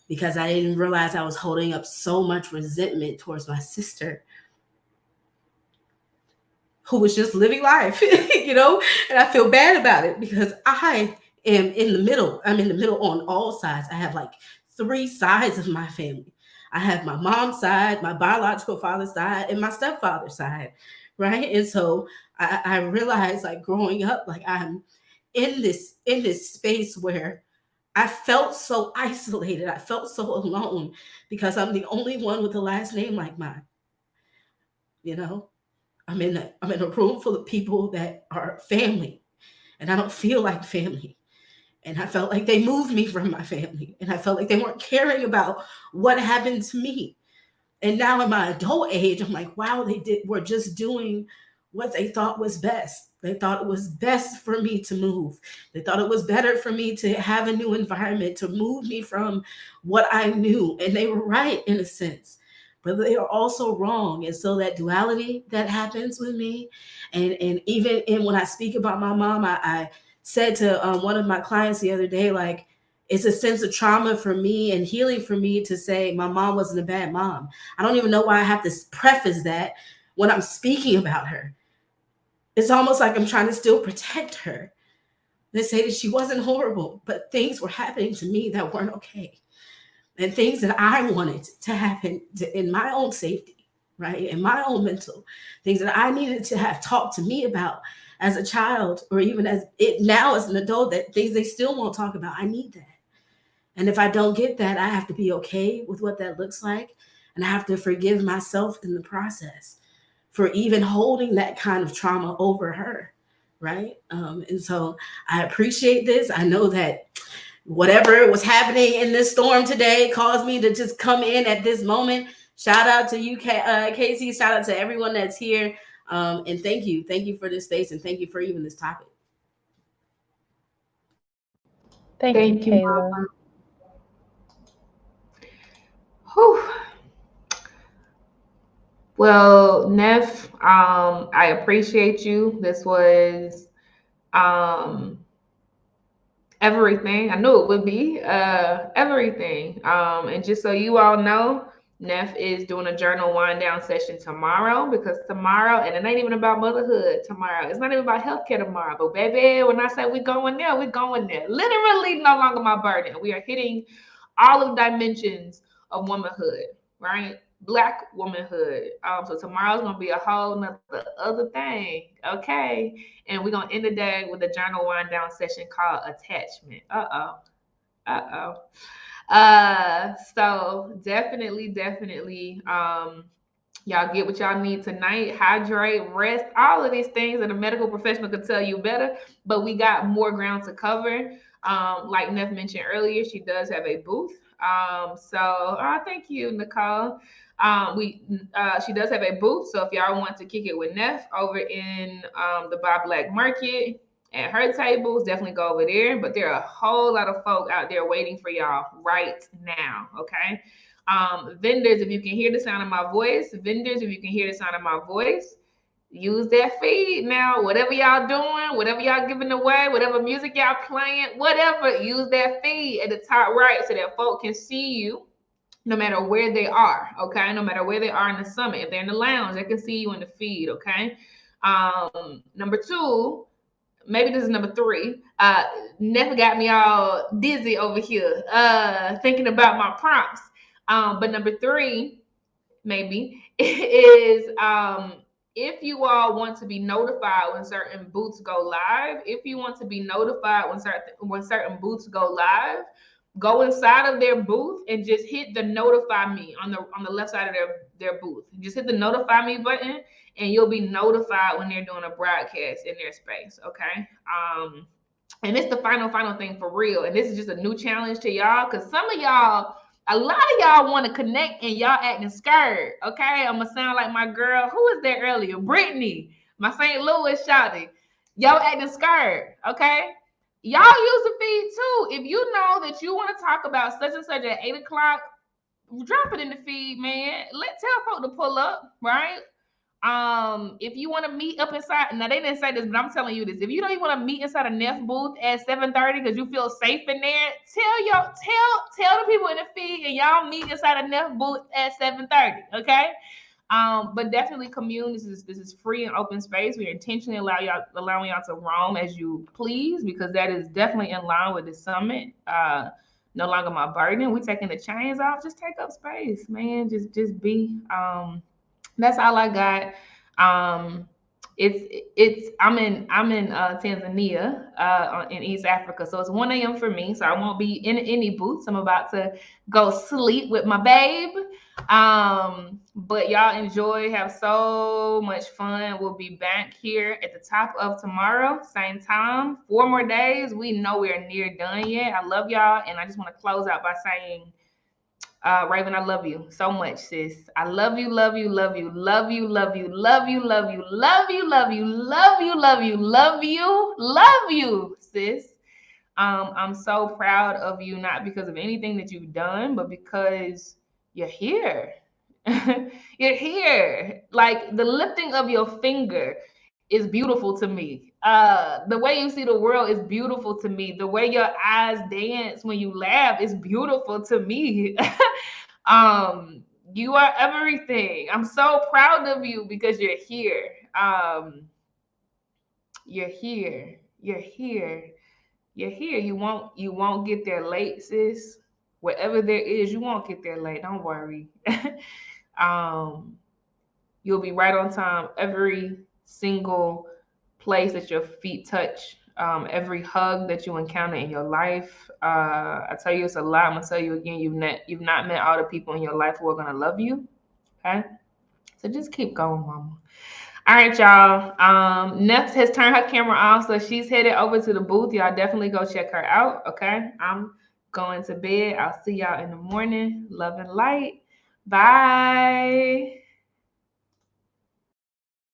because I didn't realize I was holding up so much resentment towards my sister, who was just living life, and I feel bad about it because I am in the middle. I'm in the middle on all sides. I have like 3 sides of my family. I have my mom's side, my biological father's side, and my stepfather's side, right? And so I realized, like, growing up, like, I'm in this space where I felt so isolated. I felt so alone because I'm the only one with a last name like mine, I'm in a room full of people that are family, and I don't feel like family. And I felt like they moved me from my family, and I felt like they weren't caring about what happened to me. And now in my adult age, I'm like, wow, were just doing what they thought was best. They thought it was best for me to move. They thought it was better for me to have a new environment, to move me from what I knew. And they were right in a sense, but they are also wrong. And so that duality that happens with me, and even when I speak about my mom, I said to one of my clients the other day, like, it's a sense of trauma for me and healing for me to say my mom wasn't a bad mom. I don't even know why I have to preface that, when I'm speaking about her, it's almost like I'm trying to still protect her. They say that she wasn't horrible, but things were happening to me that weren't okay. And things that I wanted to happen in my own safety, right? In my own mental, things that I needed to have talked to me about as a child, or even as it now as an adult, that things they still won't talk about. I need that. And if I don't get that, I have to be okay with what that looks like. And I have to forgive myself in the process for even holding that kind of trauma over her. Right. And so I appreciate this. I know that whatever was happening in this storm today caused me to just come in at this moment. Shout out to you, Casey. Shout out to everyone that's here. And thank you. Thank you for this space. And thank you for even this topic. Thank you, Kayla. Mama. Whew. Well, Neff, I appreciate you. This was everything. I knew it would be everything. And just so you all know, Neff is doing a journal wind down session tomorrow, because tomorrow, and it ain't even about motherhood tomorrow. It's not even about healthcare tomorrow. But baby, when I say we're going there, we're going there. Literally no longer my burden. We are hitting all of the dimensions of womanhood, right? Black womanhood. So tomorrow's gonna be a whole nother other thing. Okay. And we're gonna end the day with a journal wind down session called attachment. So definitely, y'all get what y'all need tonight. Hydrate, rest, all of these things that a medical professional could tell you better, but we got more ground to cover. Like Neff mentioned earlier, she does have a booth. Thank you, Nicole. She does have a booth, so if y'all want to kick it with Neff over in the Buy Black Market at her tables, definitely go over there. But there are a whole lot of folk out there waiting for y'all right now. Okay. Vendors, if you can hear the sound of my voice, use that feed now. Whatever y'all doing, whatever y'all giving away, whatever music y'all playing, whatever, use that feed at the top right so that folk can see you no matter where they are. Okay. No matter where they are in the summit. If they're in the lounge, they can see you in the feed. Okay. Number two, maybe this is number three. Never got me all dizzy over here, thinking about my prompts. But number three, maybe, is if you all want to be notified when certain booths go live, when certain booths go live, go inside of their booth and just hit the notify me on the left side of their booth. Just hit the notify me button and you'll be notified when they're doing a broadcast in their space. Okay. And it's the final thing for real. And this is just a new challenge to y'all, because a lot of y'all want to connect and y'all acting scared. Okay. I'm gonna sound like my girl who was there earlier, Brittany, my St. Louis shawty. Y'all acting scared. Okay. Y'all use the feed too. If you know that you want to talk about such and such at 8:00, drop it in the feed, man. Tell folk to pull up, right? If you want to meet up inside, now they didn't say this, but I'm telling you this. If you don't even want to meet inside a Neff booth at 7:30 because you feel safe in there, tell the people in the feed and y'all meet inside a Neff booth at 7:30. Okay. But definitely commune. This is free and open space. We're intentionally allowing y'all to roam as you please, because that is definitely in line with the summit. No longer my burden. We're taking the chains off. Just take up space, man. Just be. That's all I got. I'm in Tanzania, in East Africa, so it's 1 a.m. for me. So I won't be in any booths. I'm about to go sleep with my babe. But y'all enjoy, have so much fun. We'll be back here at the top of tomorrow, same time, 4 more days. We know we're near done yet. I love y'all, and I just want to close out by saying, Raven, I love you so much, sis. I love you, love you, love you, love you, love you, love you, love you, love you, love you, love you, love you, love you, love you, sis. I'm so proud of you, not because of anything that you've done, but because you're here. You're here. Like, the lifting of your finger is beautiful to me. The way you see the world is beautiful to me. The way your eyes dance when you laugh is beautiful to me. You are everything. I'm so proud of you because you're here. You're here. You're here. You're here. You won't get there late, sis. Whatever there is, you won't get there late. Don't worry. You'll be right on time every single place that your feet touch, every hug that you encounter in your life. I tell you, it's a lot. I'm gonna tell you again, you've not met all the people in your life who are gonna love you. Okay, so just keep going, mama. All right, y'all. Nef has turned her camera off, so she's headed over to the booth. Y'all definitely go check her out. Okay, I'm going to bed. I'll see y'all in the morning. Love and light. Bye.